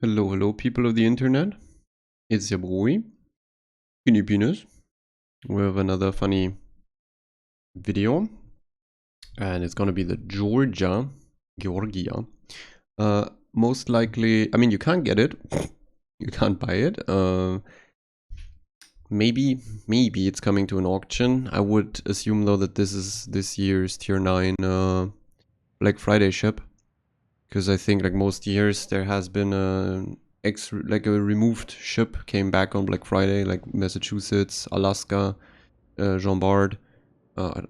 Hello, hello, people of the internet. It's your boy, Guinea Penis, with another funny video. And it's gonna be the Georgia. Most likely, I mean, you can't get it. You can't buy it. Maybe it's coming to an auction. I would assume, though, that this is this year's Tier 9 Black Friday ship. Because I think, like most years, there has been a removed ship came back on Black Friday, like Massachusetts, Alaska, Jean Bart. I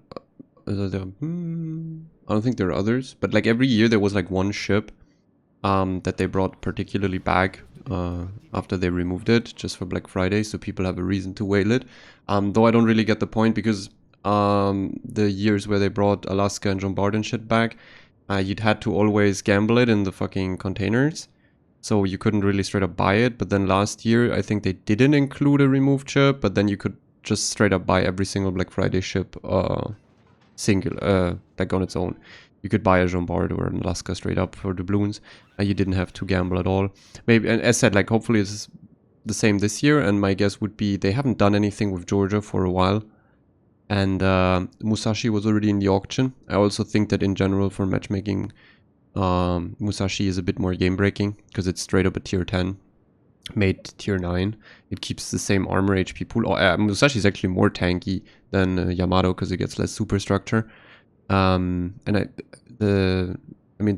don't think there are others, but like every year there was like one ship that they brought particularly back after they removed it just for Black Friday, so people have a reason to whale it. Though I don't really get the point, because the years where they brought Alaska and Jean Bart and shit back, you'd had to always gamble it in the fucking containers. So you couldn't really straight up buy it. But then last year, I think they didn't include a removed ship, but then you could just straight up buy every single Black Friday ship like on its own. You could buy a Jean Bart or an Alaska straight up for doubloons. You didn't have to gamble at all. Maybe, and as said, like hopefully it's the same this year. And my guess would be they haven't done anything with Georgia for a while. And Musashi was already in the auction. I also think that in general for matchmaking, Musashi is a bit more game breaking because it's straight up a tier 10 made tier 9. It keeps the same armor HP pool. Musashi is actually more tanky than Yamato because it gets less superstructure. And the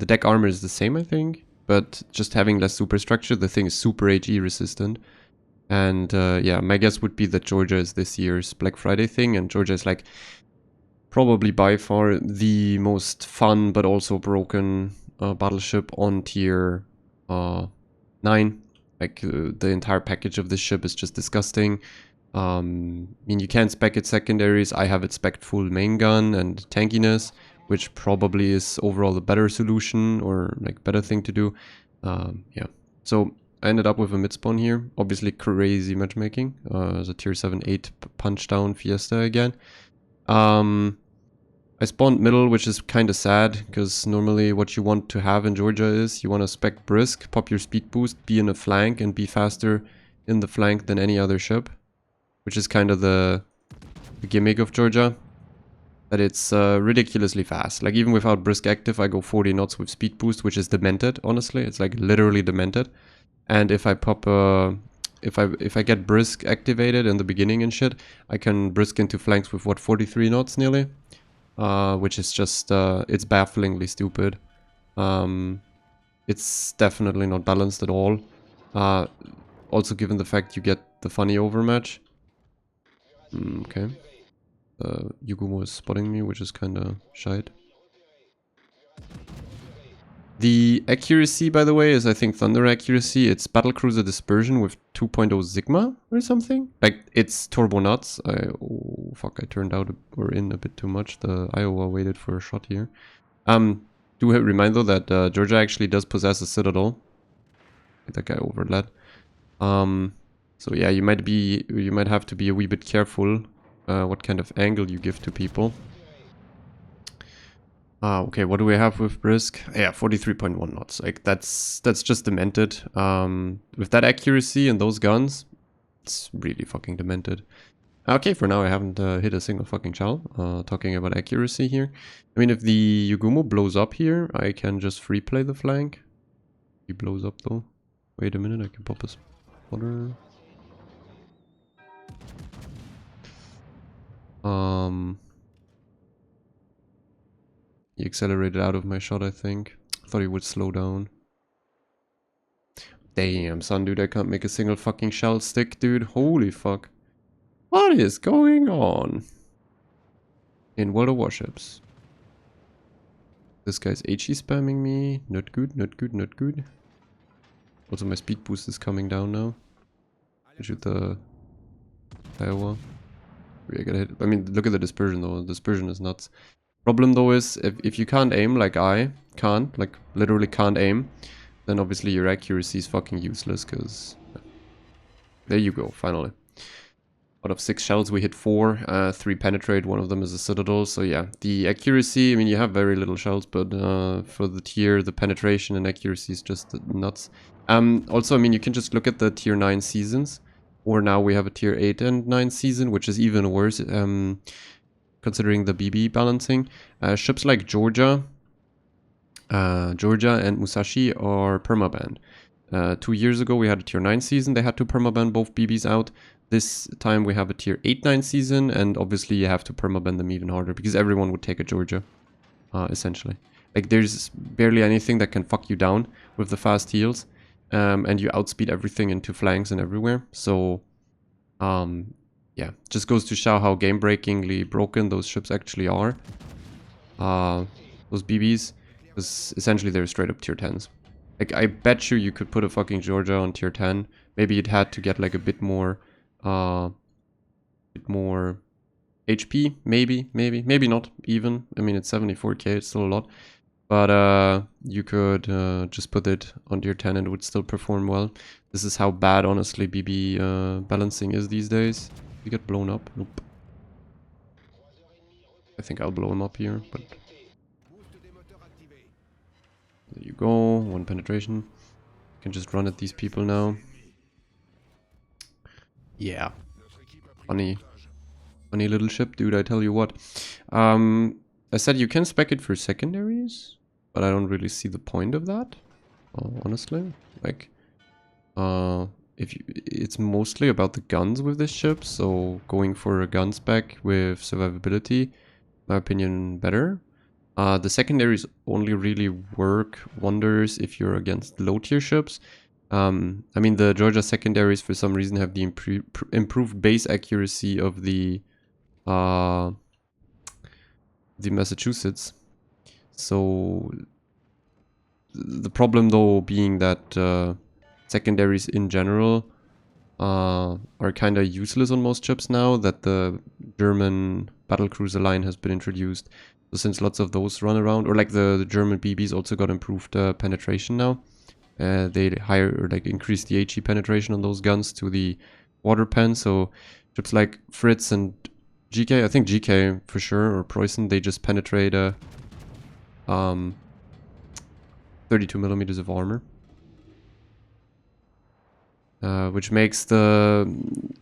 deck armor is the same, I think, but just having less superstructure, the thing is super HE resistant. And yeah, my guess would be that Georgia is this year's Black Friday thing, and Georgia is like probably by far the most fun but also broken battleship on tier 9. Like the entire package of this ship is just disgusting. I mean, you can spec it secondaries. I have it spec'd full main gun and tankiness, which probably is overall the better solution or like better thing to do. Yeah, so I ended up with a mid-spawn here. Obviously crazy matchmaking. As a tier 7-8 punch down Fiesta again. I spawned middle, which is kind of sad, because normally what you want to have in Georgia is you want to spec brisk, pop your speed boost, be in a flank, and be faster in the flank than any other ship. Which is kind of the gimmick of Georgia. That it's ridiculously fast. Like even without brisk active, I go 40 knots with speed boost, which is demented, honestly. It's like literally demented. And if I pop if I get brisk activated in the beginning and shit, I can brisk into flanks with what, 43 knots nearly? Which is just it's bafflingly stupid. It's definitely not balanced at all. Also given the fact you get the funny overmatch. Okay. Yugumo is spotting me, which is kinda shite. The accuracy, by the way, is I think Thunder accuracy. It's Battlecruiser Dispersion with 2.0 Sigma or something. Like, it's turbo nuts. Oh, fuck, I turned out or in a bit too much. The Iowa waited for a shot here. Do remind though that Georgia actually does possess a Citadel. Get that guy overled. So yeah, you might have to be a wee bit careful what kind of angle you give to people. Okay, what do we have with brisk? Yeah, 43.1 knots. Like that's just demented. With that accuracy and those guns, it's really fucking demented. Okay, for now I haven't hit a single fucking shell. Talking about accuracy here. I mean, if the Yugumo blows up here, I can just free play the flank. He blows up though. Wait a minute, I can pop a spotter. He accelerated out of my shot, I think. I thought he would slow down. Damn, son, dude, I can't make a single fucking shell stick, dude. Holy fuck. What is going on? In World of Warships. This guy's HE spamming me. Not good, not good, not good. Also, my speed boost is coming down now. I shoot the Iowa. I gotta hit. I mean, look at the dispersion though. The dispersion is nuts. Problem though is, if you can't aim like I can't, like literally can't aim, then obviously your accuracy is fucking useless, because there you go, finally. Out of 6 shells, we hit 4. 3 penetrate, one of them is a citadel. So yeah, the accuracy, I mean, you have very little shells, but for the tier, the penetration and accuracy is just nuts. Also, I mean, you can just look at the tier 9 seasons. Or now we have a tier 8 and 9 season, which is even worse, considering the BB balancing. Ships like Georgia and Musashi are permabanned. 2 years ago, we had a tier 9 season. They had to permaban both BBs out. This time we have a tier 8-9 season, and obviously you have to permaban them even harder because everyone would take a Georgia, essentially. Like, there's barely anything that can fuck you down with the fast heals, and you outspeed everything into flanks and everywhere. So, yeah, just goes to show how game-breakingly broken those ships actually are. Those BBs, because essentially they're straight up tier 10s. Like, I bet you could put a fucking Georgia on tier 10. Maybe it had to get like a bit more HP, maybe not even. I mean, it's 74k, it's still a lot. But you could just put it on tier 10 and it would still perform well. This is how bad, honestly, BB balancing is these days. You get blown up? Nope. I think I'll blow him up here, but... There you go, 1 penetration. You can just run at these people now. Yeah. Funny little ship, dude, I tell you what. I said you can spec it for secondaries, but I don't really see the point of that, honestly. Like, it's mostly about the guns with this ship, so going for a gun spec with survivability, in my opinion, better. The secondaries only really work wonders if you're against low tier ships. I mean, the Georgia secondaries for some reason have the improved base accuracy of the Massachusetts. So the problem though being that secondaries in general are kind of useless on most ships now that the German battlecruiser line has been introduced. So since lots of those run around, or like the German BBs also got improved penetration now. They increase the HE penetration on those guns to the water pen. So ships like Fritz and GK, I think GK for sure, or Preußen, they just penetrate 32 millimeters of armor. Which makes the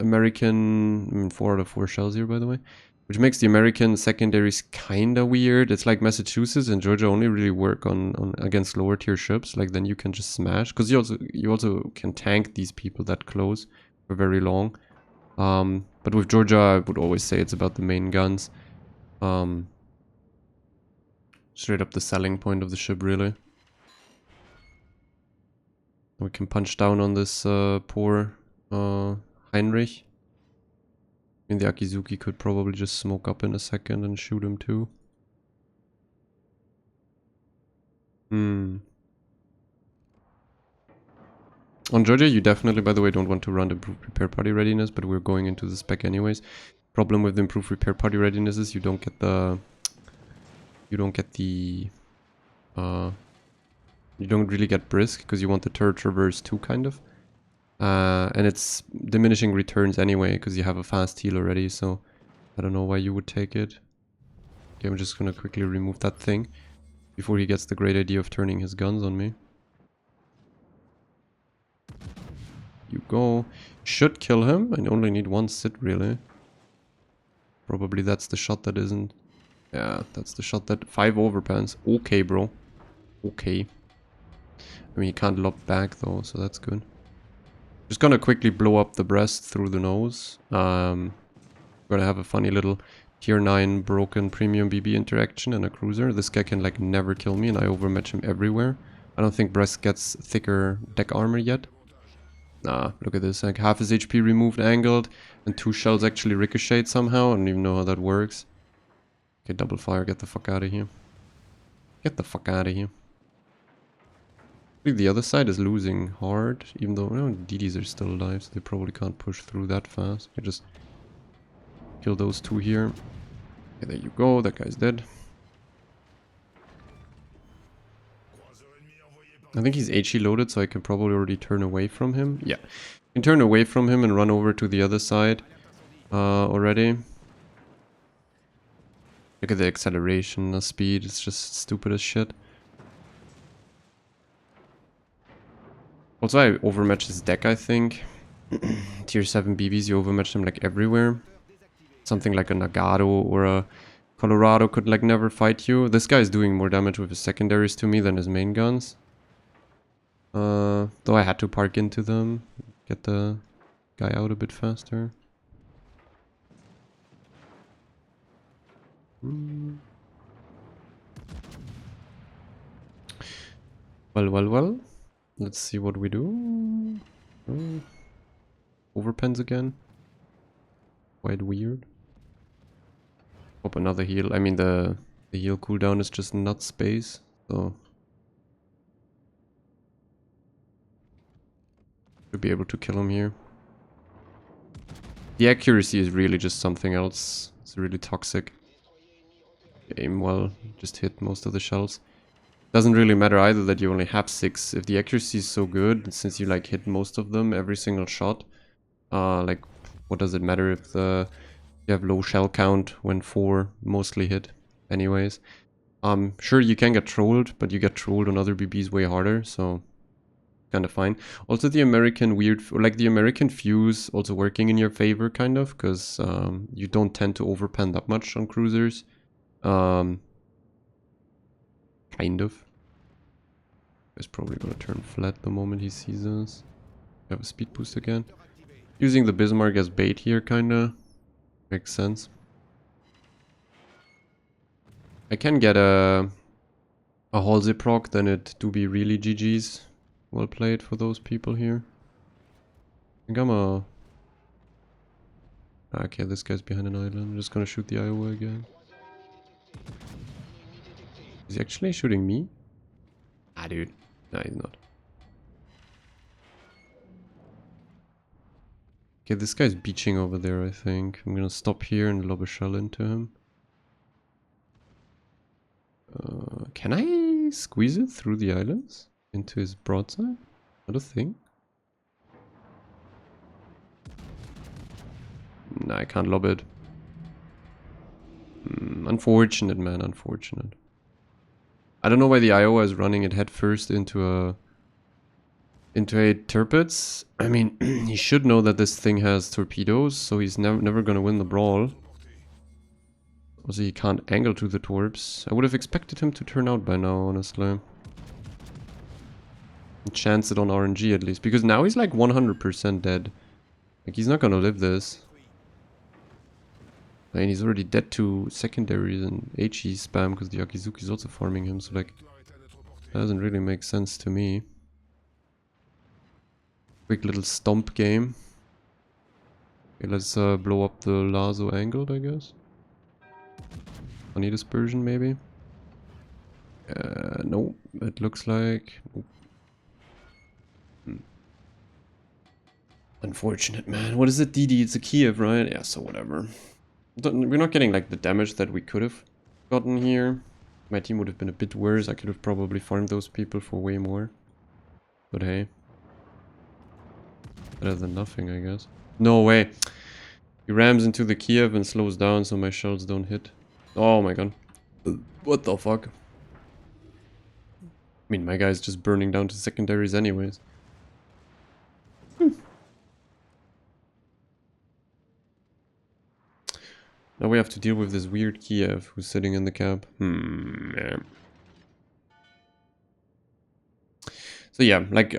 American, I mean 4 out of 4 shells here by the way, which makes the American secondaries kinda weird. It's like Massachusetts and Georgia only really work on against lower tier ships. Like then you can just smash, because you also can tank these people that close for very long. But with Georgia, I would always say it's about the main guns. Straight up the selling point of the ship, really. We can punch down on this poor Heinrich. I mean, the Akizuki could probably just smoke up in a second and shoot him too. On Georgia, you definitely, by the way, don't want to run the improved repair party readiness, but we're going into the spec anyways. Problem with the improved repair party readiness is you don't get the... You don't really get brisk, because you want the turret traverse too, kind of. And it's diminishing returns anyway, because you have a fast heal already, so I don't know why you would take it. Okay, I'm just gonna quickly remove that thing before he gets the great idea of turning his guns on me. You go. Should kill him. I only need 1 sit, really. Probably that's the shot that isn't... Yeah, that's the shot that... 5 overpans. Okay, bro. Okay. I mean, he can't lob back, though, so that's good. Just gonna quickly blow up the breast through the nose. Gonna have a funny little tier 9 broken premium BB interaction and a cruiser. This guy can like never kill me and I overmatch him everywhere. I don't think breast gets thicker deck armor yet. Nah, look at this. Like half his HP removed, angled, and 2 shells actually ricocheted somehow. I don't even know how that works. Okay, double fire. Get the fuck out of here. Get the fuck out of here. I think the other side is losing hard, even though DDs are still alive, so they probably can't push through that fast. I just kill those 2 here. Okay, there you go, that guy's dead. I think he's HE loaded, so I can probably already turn away from him. Yeah, I can turn away from him and run over to the other side. already. Look at the acceleration, the speed, it's just stupid as shit. Also, I overmatched his deck, I think. Tier 7 BBs, you overmatch them like everywhere. Something like a Nagato or a Colorado could like never fight you. This guy is doing more damage with his secondaries to me than his main guns. Though I had to park into them. Get the guy out a bit faster. Well. Let's see what we do. Oh. Overpens again. Quite weird. Hope another heal. I mean the heal cooldown is just not space, so should be able to kill him here. The accuracy is really just something else. It's really toxic. Aim well, just hit most of the shells. Doesn't really matter either that you only have 6. If the accuracy is so good, since you like hit most of them every single shot, like what does it matter if you have low shell count when 4 mostly hit anyways. Sure you can get trolled, but you get trolled on other BBs way harder, so kind of fine. Also the American the American fuse also working in your favor kind of, because you don't tend to overpen that much on cruisers. Kind of. He's probably gonna turn flat the moment he sees us. Have a speed boost again. Using the Bismarck as bait here kinda makes sense. I can get a Halsey proc, then it do be really GG's. Well played for those people here. I think I'm a... Okay, this guy's behind an island. I'm just gonna shoot the Iowa again. Is he actually shooting me? Ah, dude. No, he's not. Okay, this guy's beaching over there, I think. I'm gonna stop here and lob a shell into him. Can I squeeze it through the islands? Into his broadside? Not a thing? Nah, I can't lob it. Unfortunate, man, unfortunate. I don't know why the Iowa is running it head first into a Tirpitz. I mean, he should know that this thing has torpedoes, so he's never gonna win the brawl. Also, he can't angle to the torps. I would have expected him to turn out by now, honestly. And chance it on RNG at least, because now he's like 100% dead. Like, he's not gonna live this. I mean, he's already dead to secondaries and HE spam because the Akizuki is also farming him, so like, that doesn't really make sense to me. Quick little stomp game. Okay, let's blow up the lazo angled, I guess. Honey dispersion, maybe? No, it looks like... Unfortunate, man. What is it, DD? It's a Kiev, right? Yeah, so whatever. We're not getting like the damage that we could have gotten here. My team would have been a bit worse. I could have probably farmed those people for way more. But hey. Better than nothing, I guess. No way. He rams into the Kiev and slows down so my shells don't hit. Oh my god. What the fuck? I mean, my guy's just burning down to secondaries anyways. Now we have to deal with this weird Kiev who's sitting in the cab. Yeah. So yeah, like,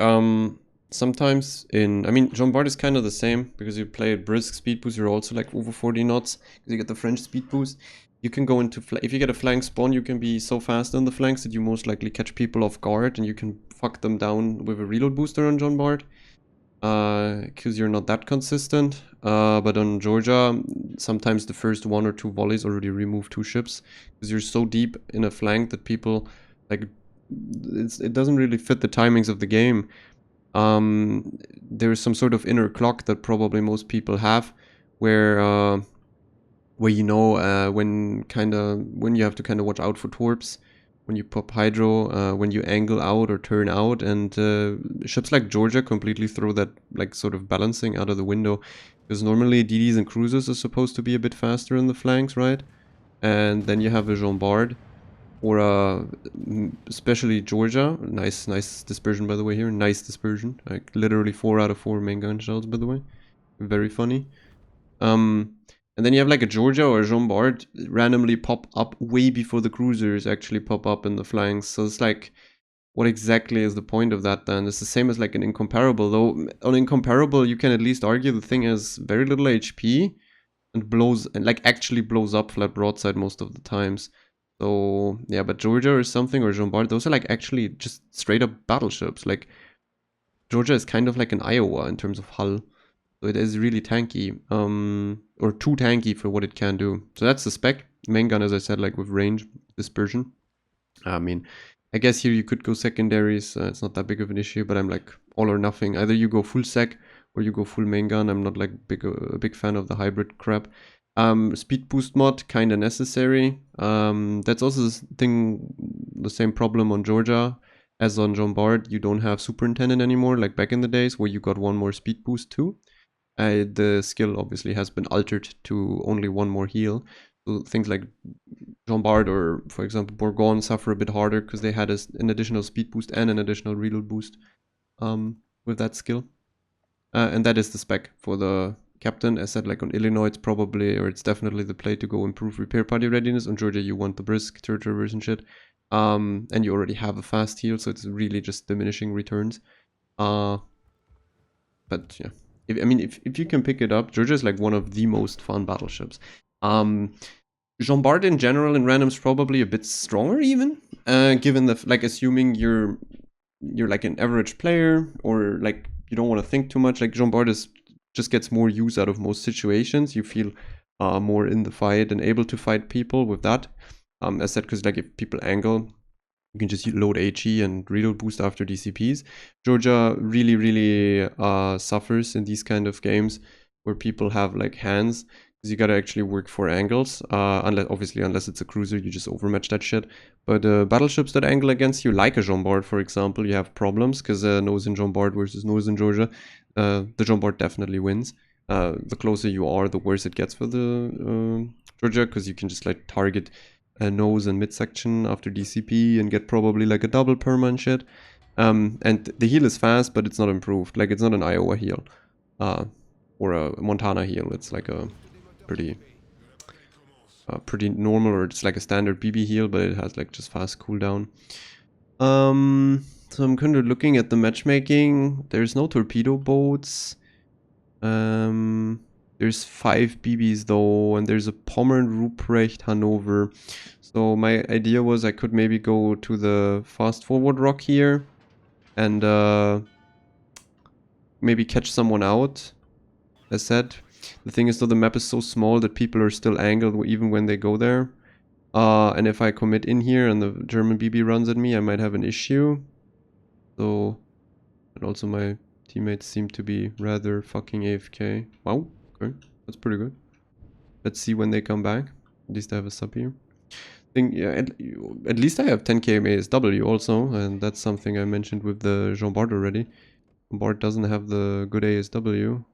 sometimes I mean, Jean Bart is kind of the same, because you play at brisk speed boost, you're also like over 40 knots, because you get the French speed boost. You can go into, if you get a flank spawn, you can be so fast on the flanks that you most likely catch people off guard, and you can fuck them down with a reload booster on Jean Bart. Because you're not that consistent. But on Georgia, sometimes the first 1 or 2 volleys already remove 2 ships, because you're so deep in a flank that people, like, it doesn't really fit the timings of the game. There's some sort of inner clock that probably most people have, where you know when you have to kind of watch out for torps, when you pop hydro, when you angle out or turn out, and ships like Georgia completely throw that like sort of balancing out of the window. Because normally DDs and cruisers are supposed to be a bit faster in the flanks, right? And then you have a Jean Bart. Or especially Georgia. Nice dispersion, by the way, here. Nice dispersion. Like, literally 4 out of 4 main gun shells, by the way. Very funny. And then you have like a Georgia or a Jean Bart randomly pop up way before the cruisers actually pop up in the flanks. So it's like, what exactly is the point of that then? It's the same as like an Incomparable, though. On Incomparable, you can at least argue the thing has very little HP and actually blows up flat broadside most of the times. So yeah, but Georgia or something, or Jean Bart, those are like actually just straight up battleships. Like, Georgia is kind of like an Iowa in terms of hull. So it is really tanky, or too tanky for what it can do. So that's the spec. Main gun, as I said, like with range, dispersion. I mean, I guess here you could go secondaries. It's not that big of an issue, but I'm like all or nothing. Either you go full sec or you go full main gun. I'm not like a big fan of the hybrid crap. Speed boost mod, kind of necessary. That's also the same problem on Georgia as on Jean Bart. You don't have superintendent anymore, like back in the days where you got one more speed boost too. The skill obviously has been altered to only one more heal. So things like Jean Bart or, for example, Bourgogne suffer a bit harder because they had an additional speed boost and an additional reload boost with that skill. And that is the spec for the captain. As said, like on Illinois, it's probably, or it's definitely the play to go improve repair party readiness. On Georgia, you want the brisk turret traverse and shit. And you already have a fast heal, so it's really just diminishing returns. But yeah. If you can pick it up, Georgia is like one of the most fun battleships. Jean Bart in general in random's probably a bit stronger even, given the like assuming you're like an average player or like you don't want to think too much. Like Jean Bart just gets more use out of most situations. You feel more in the fight and able to fight people with that. As said, because like if people angle, you can just load HE and reload boost after DCPs. Georgia really suffers in these kind of games where people have like hands, because you gotta actually work for angles. Unless it's a cruiser, you just overmatch that shit. But battleships that angle against you, like a Jean Bart, for example, you have problems, because nose in Jean Bart versus nose in Georgia, the Jean Bart definitely wins. The closer you are, the worse it gets for the Georgia, because you can just like target nose and midsection after DCP and get probably like a double perma and shit. And the heal is fast, but it's not improved. Like, it's not an Iowa heal or a Montana heal. It's like a pretty normal, or it's like a standard BB heal, but it has like just fast cooldown. So I'm kind of looking at the matchmaking. There's no torpedo boats. There's 5 BBs though, and there's a Pommern, Ruprecht, Hanover. So my idea was I could maybe go to the fast forward rock here and maybe catch someone out. As said, the thing is though, the map is so small that people are still angled even when they go there. And if I commit in here and the German BB runs at me, I might have an issue. So, and also my teammates seem to be rather fucking AFK. Wow, okay, that's pretty good. Let's see when they come back. At least I have a sub here. Yeah, at least I have 10k ASW also, and that's something I mentioned with the Jean Bart already. Jean Bart doesn't have the good ASW.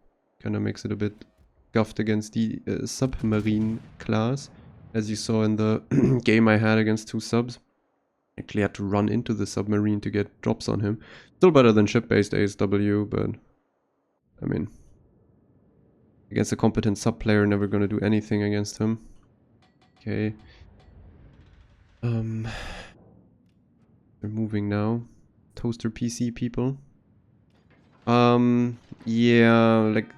Kind of makes it a bit guffed against the Submarine class, as you saw in the game I had against 2 subs. Actually had to run into the Submarine to get drops on him. Still better than ship-based ASW, but I mean, against a competent sub player, never gonna do anything against him. Okay. They're moving now. Toaster PC people. Yeah, like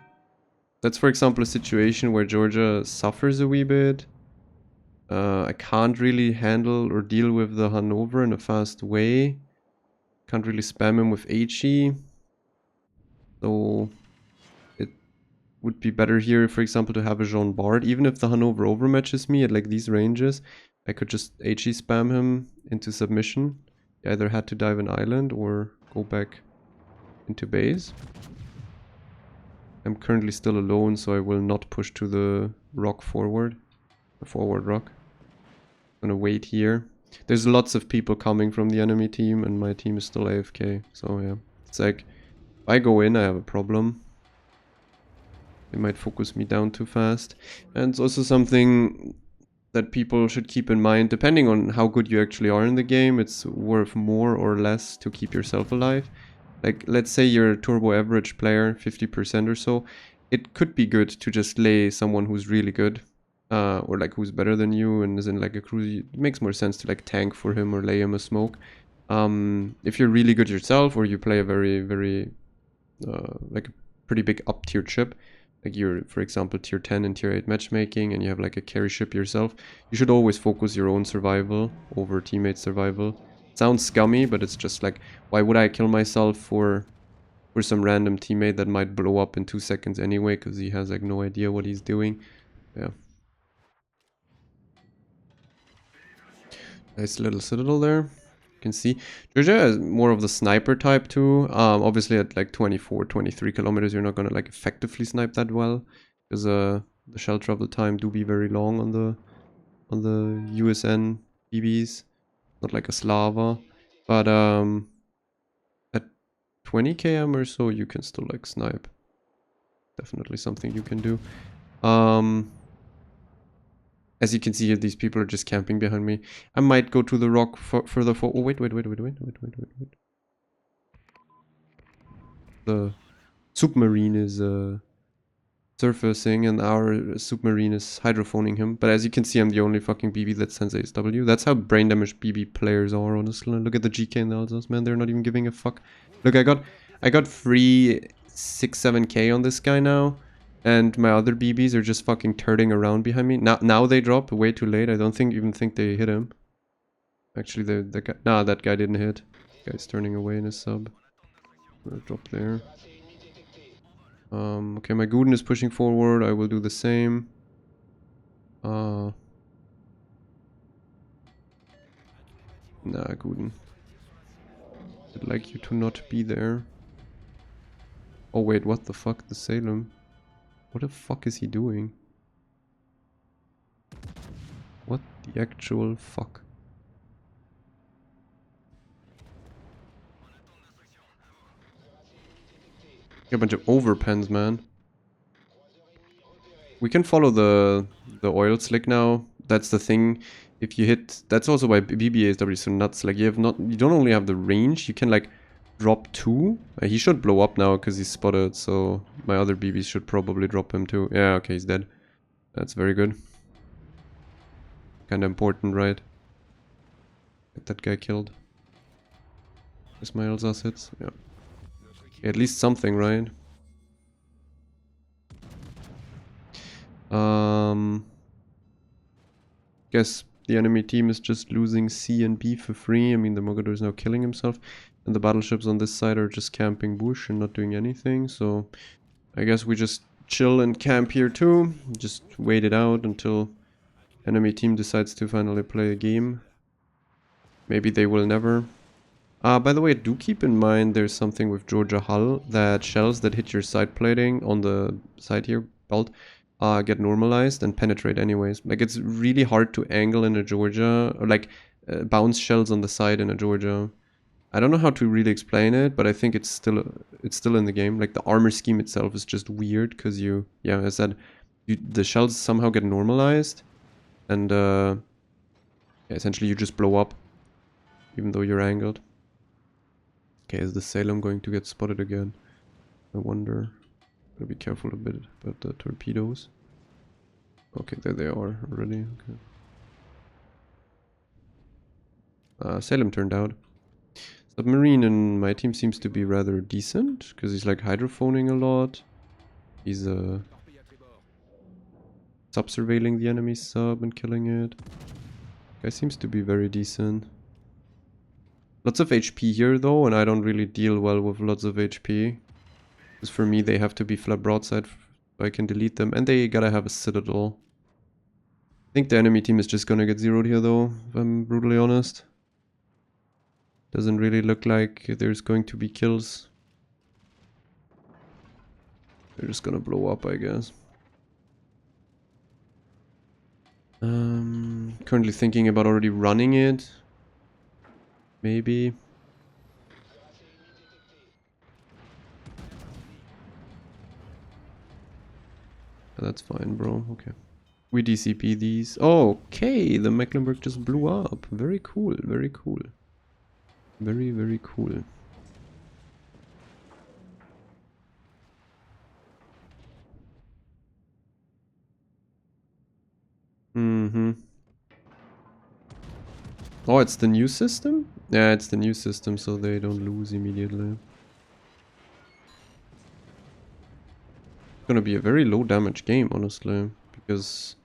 that's for example a situation where Georgia suffers a wee bit. I can't really handle or deal with the Hanover in a fast way. Can't really spam him with HE. So it would be better here, for example, to have a Jean Bart. Even if the Hanover overmatches me at like these ranges, I could just HE spam him into submission. I either had to dive an island or go back into base. I'm currently still alone, so I will not push to the rock forward. The forward rock. I'm gonna wait here. There's lots of people coming from the enemy team, and my team is still AFK. So yeah, it's like, if I go in, I have a problem. They might focus me down too fast. And it's also something that people should keep in mind. Depending on how good you actually are in the game, it's worth more or less to keep yourself alive. Like, let's say you're a turbo average player, 50% or so. It could be good to just lay someone who's really good. Or like who's better than you and is in like a cruise. It makes more sense to like tank for him or lay him a smoke. If you're really good yourself or you play a very like a pretty big up tier ship, like you're for example tier 10 and tier 8 matchmaking and you have like a carry ship yourself, you should always focus your own survival over teammate survival. It sounds scummy, but it's just like, why would I kill myself for some random teammate that might blow up in 2 seconds anyway because he has like no idea what he's doing. Yeah. Nice little citadel there. You can see Georgia is more of the sniper type too. Obviously at like 24, 23 kilometers, you're not gonna like effectively snipe that well because the shell travel time do be very long on the USN BBs, not like a Slava, but at 20 km or so, you can still like snipe. Definitely something you can do. As you can see here, these people are just camping behind me. I might go to the rock further forward. Oh, wait. The submarine is surfacing and our submarine is hydrophoning him. But as you can see, I'm the only fucking BB that sends ASW. That's how brain damaged BB players are, honestly. Look at the GK and the Alzos, man. They're not even giving a fuck. Look, I got free 6-7k on this guy now. And my other BBs are just fucking turning around behind me. Now they drop way too late. I don't even think they hit him. Actually, the guy... Nah, that guy didn't hit. Guy's turning away in his sub. Drop there. Okay, my Guden is pushing forward. I will do the same. Nah, Guden. I'd like you to not be there. Oh wait, what the fuck? The Salem. What the fuck is he doing? What the actual fuck? A bunch of overpens, man. We can follow the oil slick now. That's the thing. If you hit, that's also why BBASW is so nuts. Like you don't only have the range. You can like drop 2. He should blow up now because he's spotted. So my other BBs should probably drop him too. Yeah, okay, he's dead. That's very good. Kind of important, right? Get that guy killed. Is my Elsa's hits? Yeah. Okay, at least something, right? Guess the enemy team is just losing C and B for free. I mean, the Mogador is now killing himself. And the battleships on this side are just camping bush and not doing anything. So I guess we just chill and camp here too. Just wait it out until enemy team decides to finally play a game. Maybe they will never. By the way, do keep in mind there's something with Georgia Hull that shells that hit your side plating on the side here, belt, get normalized and penetrate anyways. Like it's really hard to angle in a Georgia, or like bounce shells on the side in a Georgia. I don't know how to really explain it, but I think it's still in the game. Like the armor scheme itself is just weird because yeah, as I said, the shells somehow get normalized, and yeah, essentially you just blow up, even though you're angled. Okay, is the Salem going to get spotted again? I wonder. Gotta be careful a bit about the torpedoes. Okay, there they are already. Okay. Salem turned out. Submarine in my team seems to be rather decent, because he's like hydrophoning a lot. He's sub-surveilling the enemy sub and killing it. Guy seems to be very decent. Lots of HP here though, and I don't really deal well with lots of HP. Because for me they have to be flat broadside so I can delete them, and they gotta have a citadel. I think the enemy team is just gonna get zeroed here though, if I'm brutally honest. Doesn't really look like there's going to be kills. They're just gonna blow up, I guess. Currently thinking about already running it. Maybe. That's fine, bro. Okay. We DCP these. Okay, the Mecklenburg just blew up. Very cool, very cool. Very, very cool. Mm-hmm. Oh, it's the new system? Yeah, it's the new system, so they don't lose immediately. It's gonna be a very low damage game, honestly, because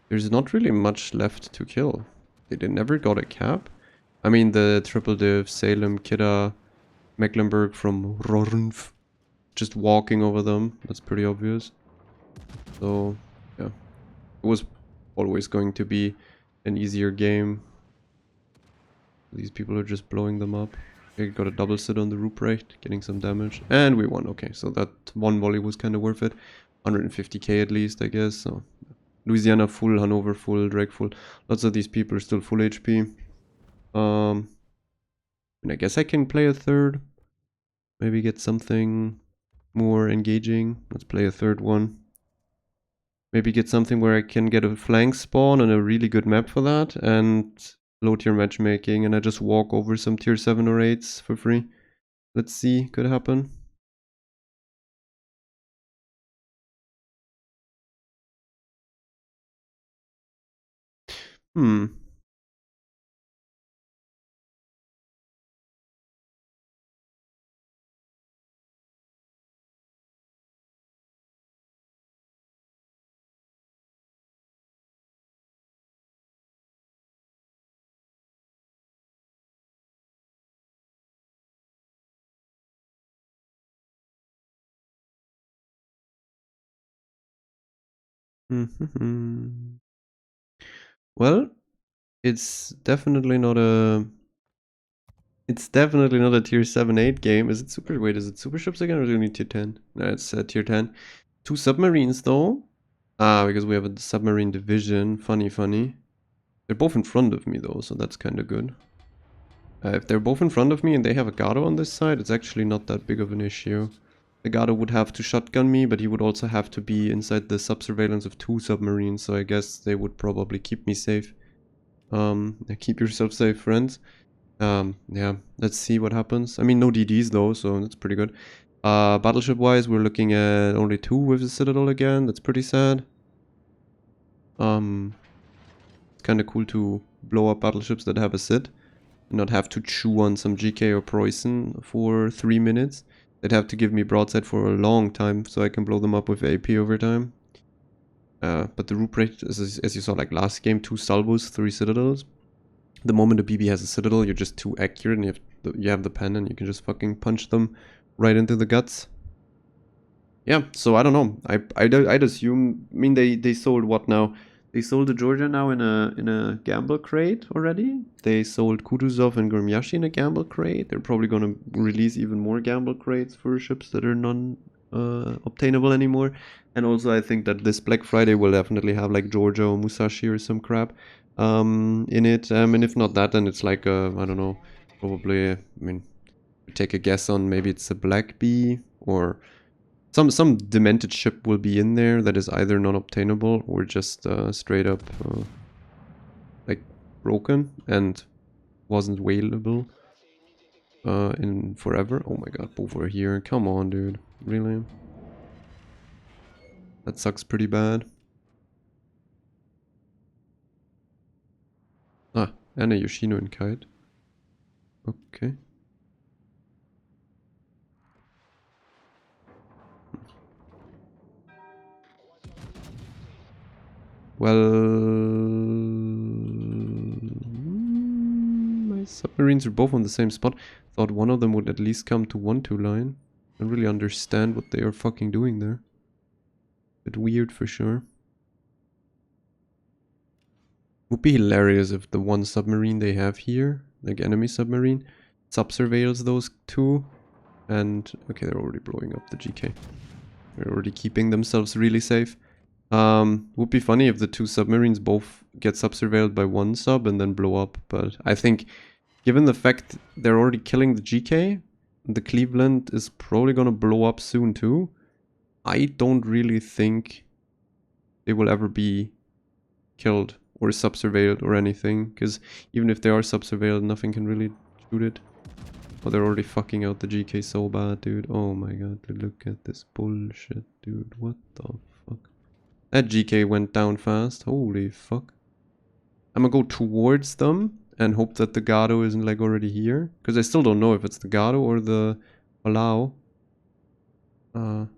there's not really much left to kill. They never got a cap. I mean, the triple div, Salem, Kidda, Mecklenburg from Rornf, just walking over them. That's pretty obvious. So, yeah. It was always going to be an easier game. These people are just blowing them up. They got a double sit on the Ruprecht, getting some damage. And we won. Okay, so that one volley was kind of worth it. 150k at least, I guess. So Louisiana full, Hanover full, Drake full. Lots of these people are still full HP. And I guess I can play a third. Maybe get something more engaging. Let's play a third one. Maybe get something where I can get a flank spawn on a really good map for that. And low tier matchmaking. And I just walk over some tier 7 or 8s for free. Let's see. Could happen. Hmm. Well, it's definitely not a... It's definitely not a tier 7-8 game. Is it super... Wait, is it super ships again or do we need tier 10? No, it's tier 10. 2 submarines though. Ah, because we have a submarine division. Funny, funny. They're both in front of me though, so that's kind of good. If they're both in front of me and they have a Gado on this side, it's actually not that big of an issue. The Gado would have to shotgun me, but he would also have to be inside the sub-surveillance of 2 submarines, so I guess they would probably keep me safe. Keep yourself safe, friends. Yeah, let's see what happens. I mean, no DDs though, so that's pretty good. Battleship-wise, we're looking at only 2 with the Citadel again. That's pretty sad. It's kind of cool to blow up battleships that have a Cit. Not have to chew on some GK or Preußen for 3 minutes. They'd have to give me broadside for a long time so I can blow them up with AP over time. But the Ruprecht, as you saw like last game, 2 salvos, 3 citadels. The moment a BB has a citadel, you're just too accurate and you have the pen and you can just fucking punch them right into the guts. Yeah, so I don't know. I'd assume... I mean, they sold what now? They sold the Georgia now in a gamble crate already. They sold Kutuzov and Gurmyashi in a gamble crate. They're probably gonna release even more gamble crates for ships that are non-obtainable anymore. And also I think that this Black Friday will definitely have like Georgia or Musashi or some crap in it. And if not that, then it's like I don't know, probably, I mean, take a guess on maybe it's a Black Bee or... Some demented ship will be in there that is either non-obtainable or just straight up like broken and wasn't available in forever. Oh my god, both are here. Come on, dude. Really? That sucks pretty bad. Ah, and a Yoshino and Kite. Okay. Well, my submarines are both on the same spot. Thought one of them would at least come to 1-2 line. Don't really understand what they are fucking doing there. Bit weird for sure. Would be hilarious if the one submarine they have here, like enemy submarine, sub-surveils those 2. And okay, they're already blowing up the GK. They're already keeping themselves really safe. Would be funny if the 2 submarines both get sub-surveilled by 1 sub and then blow up. But I think, given the fact they're already killing the GK, the Cleveland is probably gonna blow up soon too. I don't really think they will ever be killed or sub-surveilled or anything. Because even if they are sub-surveilled, nothing can really shoot it. Oh, they're already fucking out the GK so bad, dude. Oh my god, look at this bullshit, dude. What the fuck? That GK went down fast. Holy fuck. I'm gonna go towards them and hope that the Gado isn't like already here. Because I still don't know if it's the Gado or the Palau. The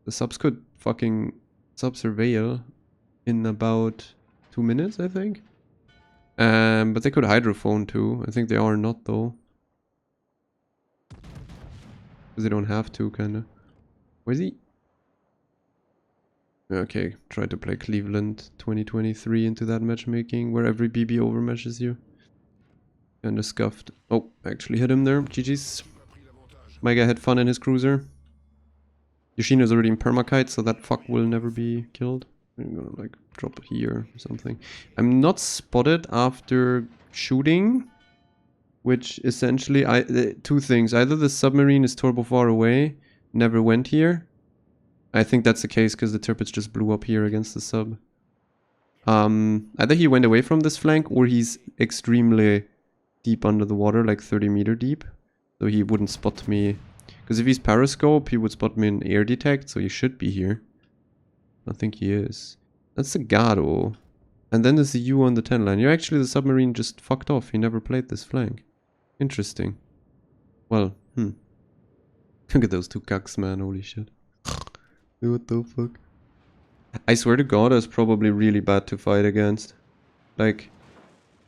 subs could fucking sub-surveil in about 2 minutes, I think. But they could hydrophone too. I think they are not though. Because they don't have to, kinda. Where's he? Okay, try to play Cleveland 2023 into that matchmaking where every BB overmatches you. Kinda scuffed. Oh, actually hit him there. GG's. My guy had fun in his cruiser. Yoshino's already in permakite, so that fuck will never be killed. I'm gonna like drop it here or something. I'm not spotted after shooting, which essentially two things. Either the submarine is turbo far away, never went here. I think that's the case because the Tirpitz just blew up here against the sub. Either he went away from this flank or he's extremely deep under the water, like 30-meter deep. So he wouldn't spot me. Because if he's periscope, he would spot me in air detect, so he should be here. I think he is. That's the Gado. And then there's the U on the 10 line. You're actually the submarine just fucked off. He never played this flank. Interesting. Well, Look at those two cucks, man. Holy shit. What the fuck? I swear to god, that's probably really bad to fight against. Like,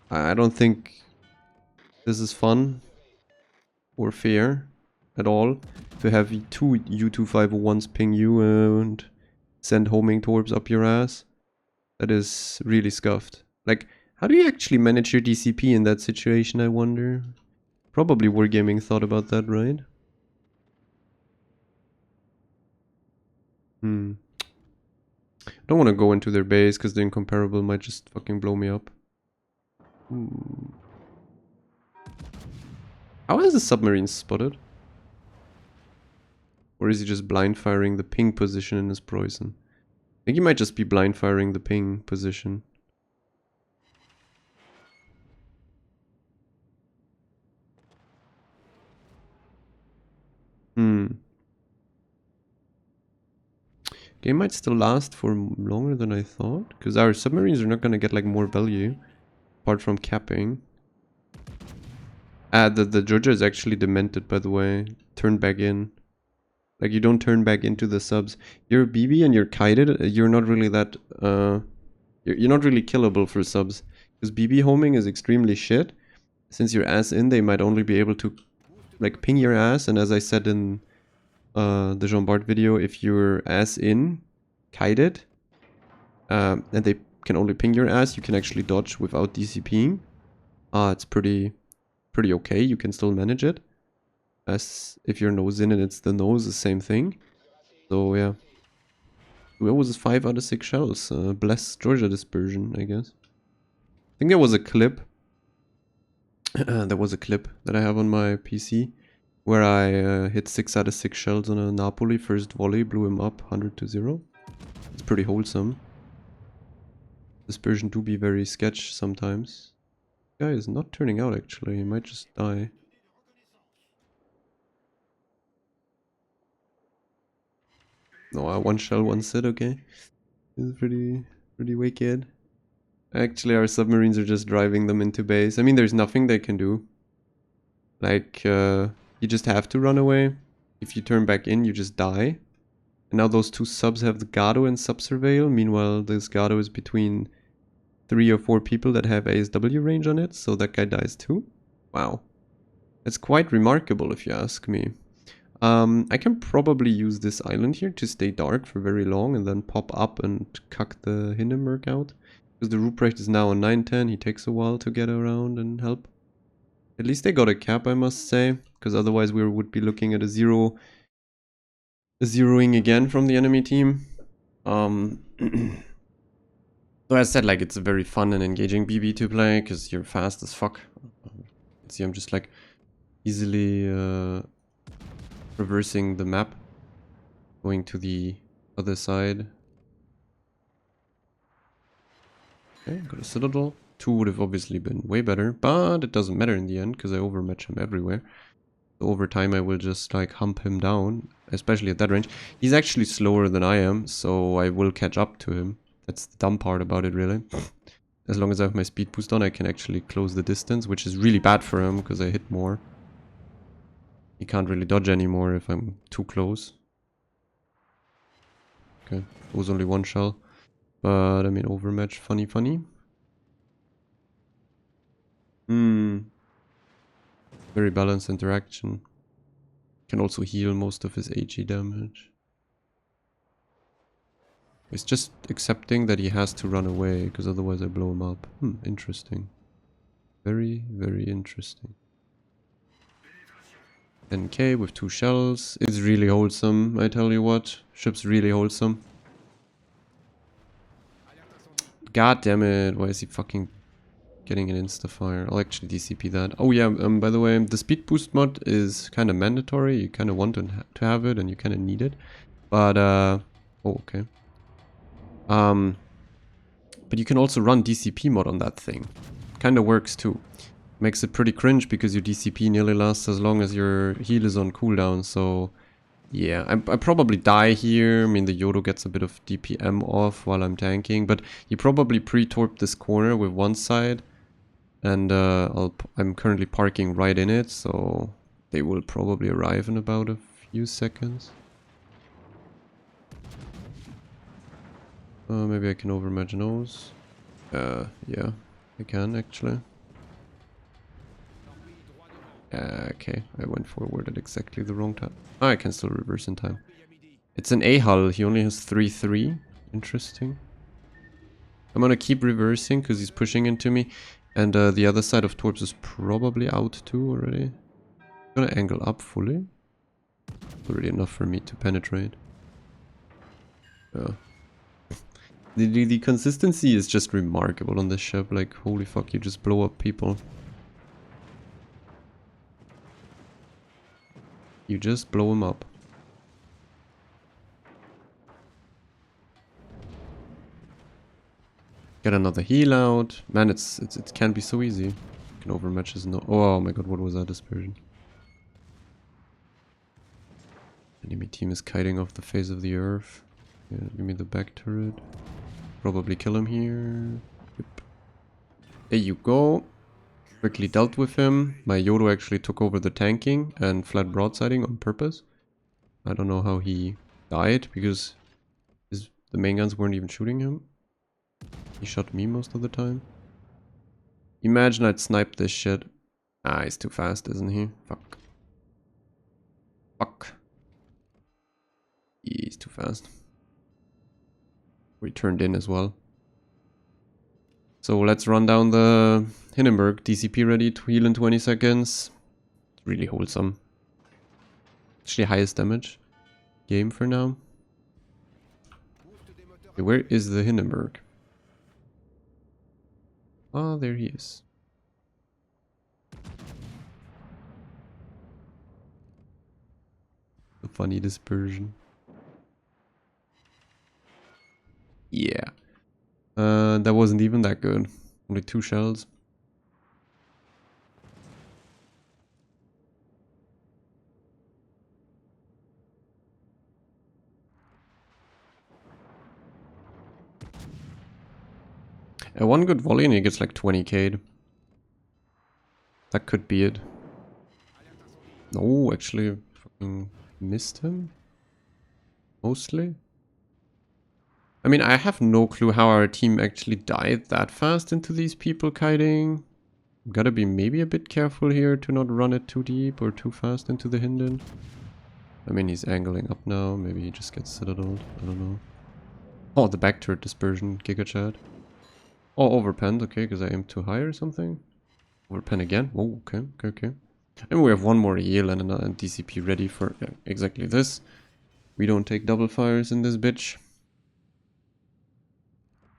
I don't think this is fun or fair at all to have two U-2501s ping you and send homing torps up your ass. That is really scuffed. Like, how do you actually manage your DCP in that situation, I wonder? Probably Wargaming thought about that, right? I don't want to go into their base because the incomparable might just fucking blow me up. How is the submarine spotted? Or is he just blind firing the ping position in his Preußen? I think he might just be blind firing the ping position. Game might still last for longer than I thought. Because our submarines are not going to get like more value. Apart from capping. The Georgia is actually demented, by the way. Turn back in. Like, you don't turn back into the subs. You're a BB and you're kited. You're not really that... You're not really killable for subs. Because BB homing is extremely shit. Since you're ass in, they might only be able to like ping your ass. And as I said in the Jean Bart video, if you're ass in, kited, and they can only ping your ass, you can actually dodge without DCPing. It's pretty okay. You can still manage it. As if you're nose in and it's the nose, the same thing. So yeah. Where was 5 out of 6 shells? Bless Georgia dispersion, I guess. I think there was a clip. There was a clip that I have on my PC where I hit 6 out of 6 shells on a Napoli first volley, blew him up 100-0. It's pretty wholesome. Dispersion do be very sketch sometimes. This guy is not turning out actually, he might just die. No, 1 shell, 1 sit, okay. This is pretty wicked. Actually, our submarines are just driving them into base. I mean, there's nothing they can do. Like, you just have to run away. If you turn back in, you just die. And now those two subs have the Gado and sub-surveil. Meanwhile, this Gado is between 3 or 4 people that have ASW range on it. So that guy dies too. Wow. It's quite remarkable if you ask me. I can probably use this island here to stay dark for very long and then pop up and cuck the Hindenburg out. Because the Ruprecht is now on 910, he takes a while to get around and help. At least they got a cap, I must say. Because otherwise we would be looking at a zeroing again from the enemy team. So I said, like, it's a very fun and engaging BB to play because you're fast as fuck. See, I'm just like easily reversing the map, going to the other side. Okay, got a Citadel. 2 would have obviously been way better, but it doesn't matter in the end because I overmatch him everywhere. So over time I will just like hump him down, especially at that range. He's actually slower than I am, so I will catch up to him. That's the dumb part about it, really. As long as I have my speed boost on, I can actually close the distance, which is really bad for him because I hit more. He can't really dodge anymore if I'm too close. Okay, it was only 1 shell. But, I mean, overmatch, funny. Very balanced interaction. Can also heal most of his AG damage. It's just accepting that he has to run away, because otherwise I blow him up. Interesting. Very interesting. 10k with 2 shells. It's really wholesome, I tell you what. Ship's really wholesome. God damn it, why is he fucking getting an insta-fire? I'll actually DCP that. Oh yeah, by the way, the speed boost mod is kind of mandatory. You kind of want to have it and you kind of need it. But, oh, okay. But you can also run DCP mod on that thing. Kind of works too. Makes it pretty cringe because your DCP nearly lasts as long as your heal is on cooldown, so... Yeah, I probably die here. I mean, the Yodo gets a bit of DPM off while I'm tanking, but you probably pre-torp this corner with one side. And I'm currently parking right in it, so they will probably arrive in about a few seconds. Maybe I can overmatch nose. Yeah, I can actually. Okay, I went forward at exactly the wrong time. Oh, I can still reverse in time. It's an A hull. He only has 3-3. Interesting. I'm gonna keep reversing because he's pushing into me. And the other side of Torps is probably out too already. I'm gonna angle up fully. Already enough for me to penetrate. The consistency is just remarkable on this ship. Like, holy fuck, you just blow up people. You just blow them up. Get another heal out. Man, it can be so easy. Can overmatch his no. Oh my god, what was that dispersion? Enemy team is kiting off the face of the earth. Yeah, give me the back turret. Probably kill him here. Yep. There you go. Quickly dealt with him. My Yodo actually took over the tanking and flat broadsiding on purpose. I don't know how he died because the main guns weren't even shooting him. He shot me most of the time. Imagine I'd sniped this shit. Ah, he's too fast, isn't he? Fuck. Fuck. He's too fast. We turned in as well. So let's run down the Hindenburg. DCP ready to heal in 20 seconds. Really wholesome. Actually highest damage game for now. Okay, where is the Hindenburg? Ah, there he is. A funny dispersion. Yeah. That wasn't even that good. Only 2 shells. One good volley and he gets like 20k. That could be it. No, actually, fucking missed him. Mostly. I mean, I have no clue how our team actually died that fast into these people kiting. Gotta be maybe a bit careful here to not run it too deep or too fast into the Hinden. I mean, he's angling up now. Maybe he just gets citadeled. I don't know. Oh, the back turret dispersion, Giga Chat. Oh, overpenned. Okay, because I aimed too high or something. Overpen again. Oh, okay. And we have one more heal and another DCP ready for exactly this. We don't take double fires in this bitch.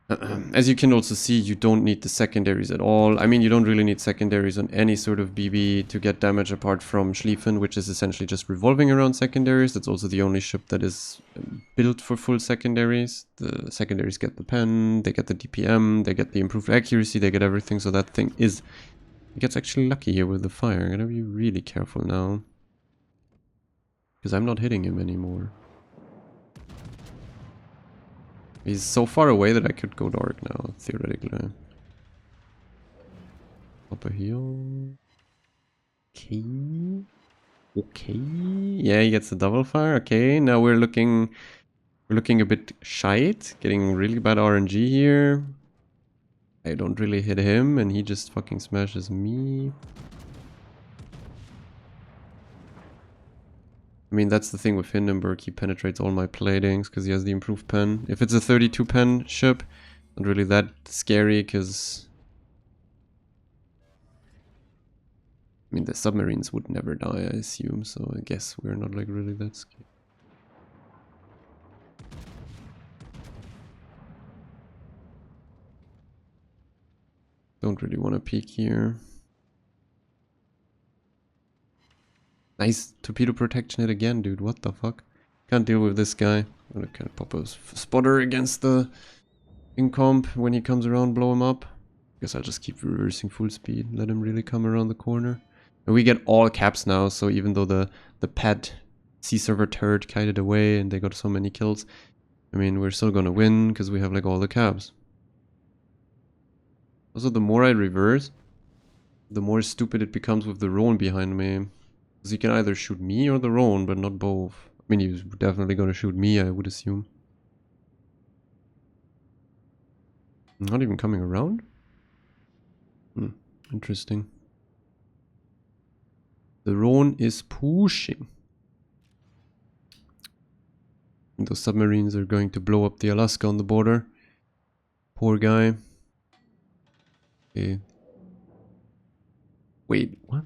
As you can also see, you don't need the secondaries at all. I mean, you don't really need secondaries on any sort of BB to get damage apart from Schlieffen, which is essentially just revolving around secondaries. That's also the only ship that is built for full secondaries. The secondaries get the pen, they get the DPM, they get the improved accuracy, they get everything. So that thing is... It gets actually lucky here with the fire. I'm gonna be really careful now. Because I'm not hitting him anymore. He's so far away that I could go dark now, theoretically. Upper heel. Okay. Okay. Yeah, he gets the double fire. Okay, now we're looking a bit shite. Getting really bad RNG here. I don't really hit him and he just fucking smashes me. I mean, that's the thing with Hindenburg. He penetrates all my platings because he has the improved pen. If it's a 32 pen ship, not really that scary because... I mean, the submarines would never die, I assume, so I guess we're not like really that scared. Don't really want to peek here. Nice torpedo protection hit again, dude. What the fuck? Can't deal with this guy. I'm gonna kind of pop a spotter against the incomp when he comes around, blow him up. Guess I'll just keep reversing full speed, let him really come around the corner. And we get all caps now, so even though the pad sea server turret kited away and they got so many kills, I mean, we're still gonna win because we have like all the caps. Also, the more I reverse, the more stupid it becomes with the Rhone behind me. Because he can either shoot me or the Rhone, but not both. I mean, he's definitely gonna shoot me, I would assume. Not even coming around? Interesting. The Rhone is pushing. And those submarines are going to blow up the Alaska on the border. Poor guy. Okay. Wait, what?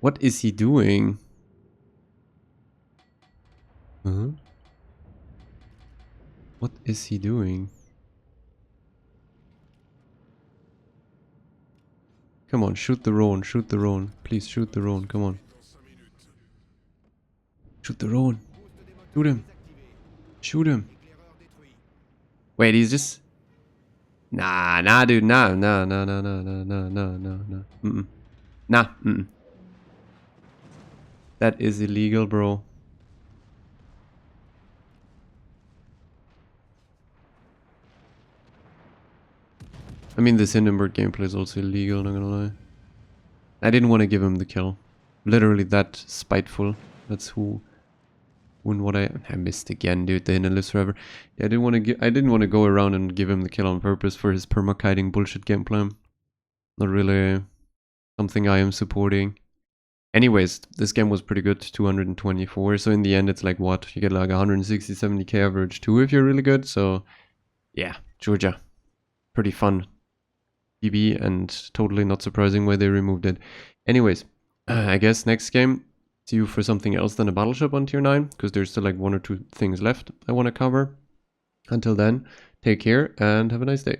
What is he doing? What is he doing? Come on, shoot the Rhone, shoot the Rhone. Please shoot the Rhone, come on. Shoot the Rhone. Shoot him. Shoot him. Wait, he's just... Nah, dude, nah. Nah, That is illegal, bro. I mean, this Hindenburg gameplay is also illegal, not gonna lie. I didn't want to give him the kill. Literally that spiteful. That's who... When what I missed again, dude. The Hinden lives forever. Yeah, I didn't want to go around and give him the kill on purpose for his perma-kiting bullshit gameplay. Not really something I am supporting. Anyways, this game was pretty good, 224. So in the end, it's like what? You get like 160, 70k average too if you're really good. So yeah, Georgia, pretty fun BB, and totally not surprising why they removed it. Anyways, I guess next game. See you for something else than a battleship on tier 9, because there's still like 1 or 2 things left I want to cover. Until then, take care and have a nice day.